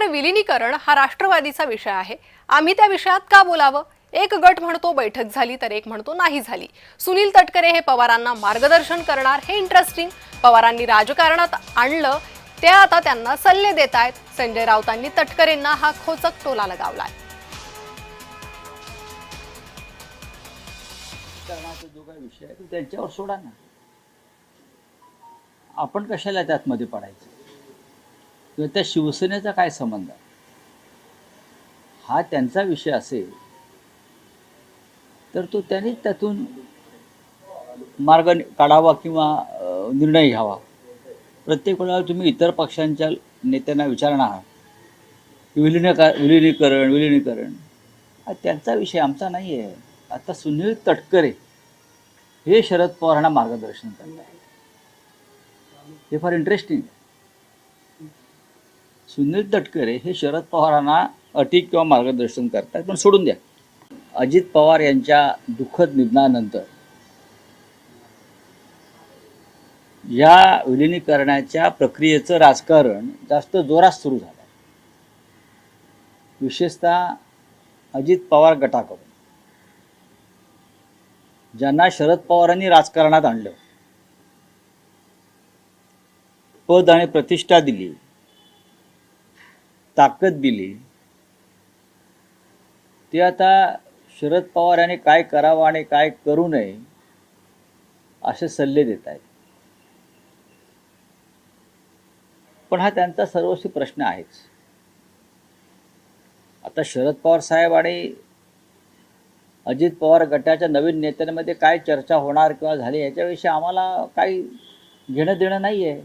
विलिनीकरण हा राष्ट्रवादीचा विषय आहे. आम्ही त्या विषयात का बोलावं? एक गट म्हणतो बैठक झाली तर एक म्हणतो नाही झाली. सुनील तटकरे हे पवारांना मार्गदर्शन करणार हे इंटरेस्टिंग. पवारांनी राजकारणात आणलं ते आता त्यांना सल्ले देत आहेत. संजय राऊतांनी तटकरेंना हा खोचक टोला लगावलाय. जो काही विषय आहे तो त्यांच्यावर सोडा ना. आपण कशाला त्यातमध्ये पडायचं? किंवा त्या शिवसेनेचा काय संबंध आहे? हा त्यांचा विषय असेल तर तो त्यांनी त्यातून मार्ग काढावा किंवा निर्णय घ्यावा. प्रत्येक वेळेला तुम्ही इतर पक्षांच्या नेत्यांना विचारणार विलिनीकरण हा त्यांचा विषय, आमचा नाही आहे. आता सुनील तटकरे हे शरद पवारांना मार्गदर्शन करत आहेत. हे फार इंटरेस्टिंग आहे. सुनील तटकरे हे शरद पवारांना अटी किंवा मार्गदर्शन करतात. पण सोडून द्या, अजित पवार यांच्या दुःखद निधनानंतर या विलिनीकरणाच्या प्रक्रियेचं राजकारण जास्त जोरात सुरू झालं. विशेषतः अजित पवार गटाकडून, ज्यांना शरद पवारांनी राजकारणात आणलं, पद आणि प्रतिष्ठा दिली, ताकद दिली, ते आता शरद पवार यांनी काय करावं आणि काय करू नये असे सल्ले देत आहेत. पण हा त्यांचा सर्वस्वी प्रश्न आहेच. आता शरद पवार साहेब आणि अजित पवार गटाच्या नवीन नेत्यांमध्ये काय चर्चा होणार किंवा झाली याच्याविषयी आम्हाला काही घेणं देणं नाही आहे.